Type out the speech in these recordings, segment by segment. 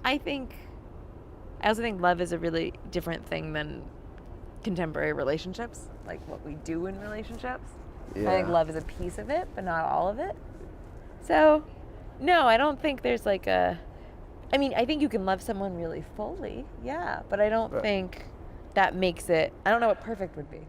I think, I also think love is a really different thing than contemporary relationships, like what we do in relationships. I think Yeah. love is a piece of it, but not all of it. So, no, I don't think there's like a. I mean, I think you can love someone really fully, yeah, but I don't But think that makes it. I don't know what perfect would be.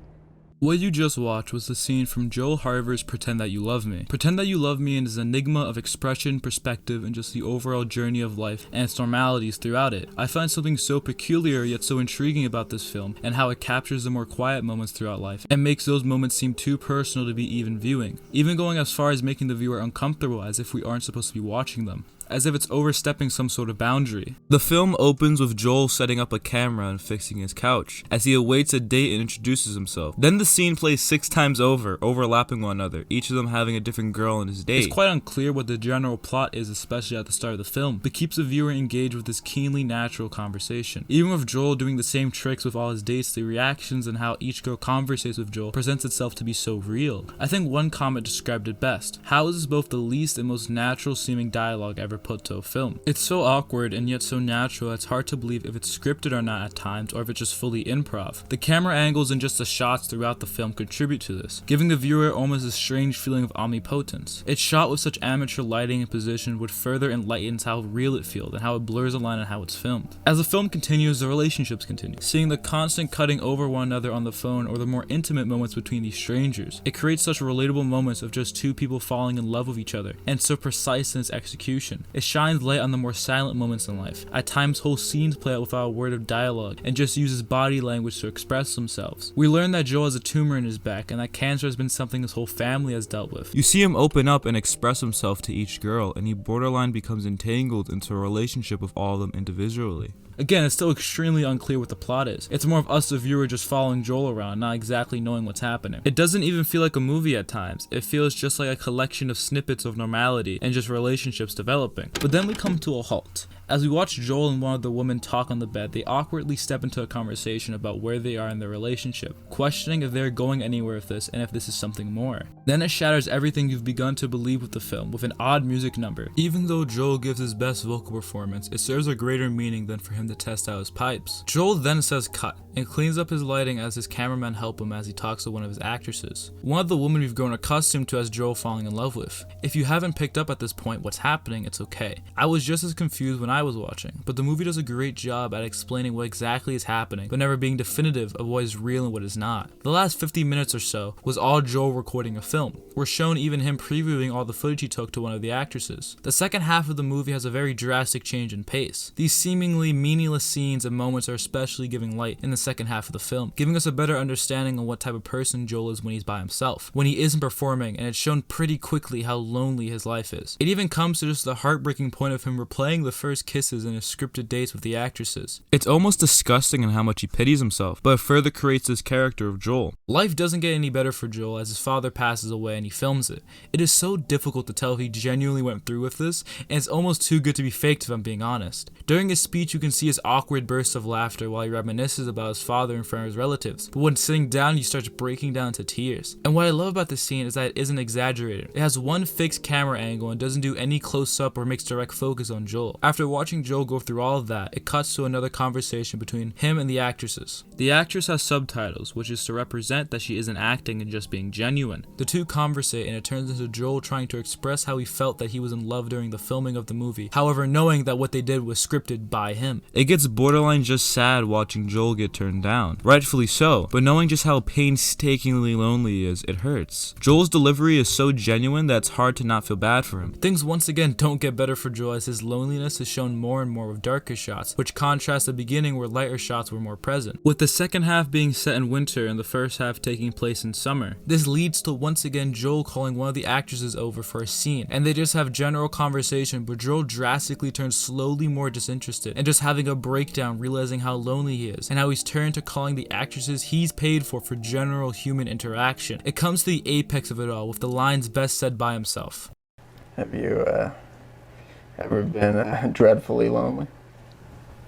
What you just watched was the scene from Joel Harver's Pretend That You Love Me. Pretend That You Love Me is an enigma of expression, perspective, and just the overall journey of life and its normalities throughout it. I find something so peculiar yet so intriguing about this film and how it captures the more quiet moments throughout life and makes those moments seem too personal to be even viewing, even going as far as making the viewer uncomfortable as if we aren't supposed to be watching them, as if it's overstepping some sort of boundary. The film opens with Joel setting up a camera and fixing his couch, as he awaits a date and introduces himself. Then the scene plays 6 times over, overlapping one another, each of them having a different girl on his date. It's quite unclear what the general plot is, especially at the start of the film, but keeps the viewer engaged with this keenly natural conversation. Even with Joel doing the same tricks with all his dates, the reactions and how each girl conversates with Joel presents itself to be so real. I think one comment described it best. How is this both the least and most natural seeming dialogue ever put to a film? It's so awkward and yet so natural that it's hard to believe if it's scripted or not at times, or if it's just fully improv. The camera angles and just the shots throughout the film contribute to this, giving the viewer almost a strange feeling of omnipotence. It's shot with such amateur lighting and position which further enlightens how real it feels and how it blurs the line on how it's filmed. As the film continues, the relationships continue, seeing the constant cutting over one another on the phone or the more intimate moments between these strangers. It creates such relatable moments of just two people falling in love with each other, and so precise in its execution. It shines light on the more silent moments in life. At times, whole scenes play out without a word of dialogue and just uses body language to express themselves. We learn that Joel has a tumor in his back and that cancer has been something his whole family has dealt with. You see him open up and express himself to each girl, and he borderline becomes entangled into a relationship with all of them individually. Again, it's still extremely unclear what the plot is. It's more of us, the viewer, just following Joel around, not exactly knowing what's happening. It doesn't even feel like a movie at times. It feels just like a collection of snippets of normality and just relationships developing. But then we come to a halt. As we watch Joel and one of the women talk on the bed, they awkwardly step into a conversation about where they are in their relationship, questioning if they're going anywhere with this and if this is something more. Then it shatters everything you've begun to believe with the film with an odd music number. Even though Joel gives his best vocal performance, it serves a greater meaning than for him to test out his pipes. Joel then says cut and cleans up his lighting as his cameramen help him as he talks to one of his actresses, one of the women we've grown accustomed to as Joel falling in love with. If you haven't picked up at this point what's happening, it's okay. I was just as confused when I was watching, but the movie does a great job at explaining what exactly is happening, but never being definitive of what is real and what is not. The last 50 minutes or so was all Joel recording a film. We're shown even him previewing all the footage he took to one of the actresses. The second half of the movie has a very drastic change in pace. These seemingly meaningless scenes and moments are especially giving light in the second half of the film, giving us a better understanding on what type of person Joel is when he's by himself, when he isn't performing, and it's shown pretty quickly how lonely his life is. It even comes to just the heartbreaking point of him replaying the first kisses in his scripted dates with the actresses. It's almost disgusting in how much he pities himself, but it further creates this character of Joel. Life doesn't get any better for Joel as his father passes away and he films it. It is so difficult to tell if he genuinely went through with this, and it's almost too good to be faked if I'm being honest. During his speech, you can see his awkward bursts of laughter while he reminisces about his father in front of his relatives, but when sitting down, he starts breaking down into tears. And what I love about this scene is that it isn't exaggerated. It has one fixed camera angle and doesn't do any close-up or makes direct focus on Joel. After watching Joel go through all of that, it cuts to another conversation between him and the actresses. The actress has subtitles, which is to represent that she isn't acting and just being genuine. The two conversate and it turns into Joel trying to express how he felt that he was in love during the filming of the movie, however knowing that what they did was scripted by him. It gets borderline just sad watching Joel get turned down, rightfully so, but knowing just how painstakingly lonely he is, it hurts. Joel's delivery is so genuine that it's hard to not feel bad for him. Things once again don't get better for Joel as his loneliness is shown more and more with darker shots, which contrast the beginning where lighter shots were more present, with the second half being set in winter and the first half taking place in summer. This leads to once again Joel calling one of the actresses over for a scene, and they just have general conversation, but Joel drastically turns slowly more disinterested and just having a breakdown, realizing how lonely he is and how he's turned to calling the actresses he's paid for general human interaction. It comes to the apex of it all with the lines best said by himself. Have you ever been dreadfully lonely?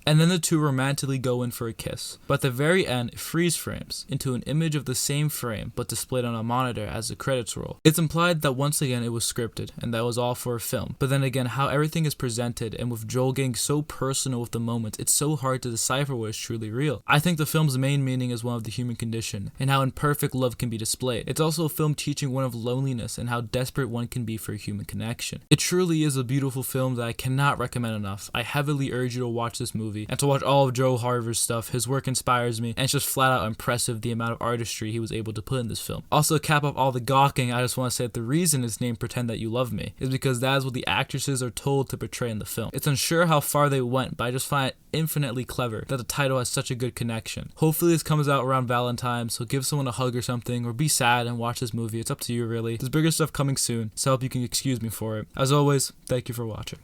and then the two romantically go in for a kiss. But at the very end, it freeze frames into an image of the same frame but displayed on a monitor as the credits roll. It's implied that once again it was scripted and that was all for a film. But then again, how everything is presented and with Joel getting so personal with the moment, it's so hard to decipher what is truly real. I think the film's main meaning is one of the human condition and how imperfect love can be displayed. It's also a film teaching one of loneliness and how desperate one can be for a human connection. It truly is a beautiful film that I cannot recommend enough. I heavily urge you to watch this movie and to watch all of Joel Harver's stuff. His work inspires me, and it's just flat out impressive the amount of artistry he was able to put in this film. Also, to cap off all the gawking, I just want to say that the reason it's named Pretend That You Love Me is because that is what the actresses are told to portray in the film. It's unsure how far they went, but I just find it infinitely clever that the title has such a good connection. Hopefully this comes out around Valentine's, so give someone a hug or something, or be sad and watch this movie. It's up to you really. There's bigger stuff coming soon, so I hope you can excuse me for it. As always, thank you for watching.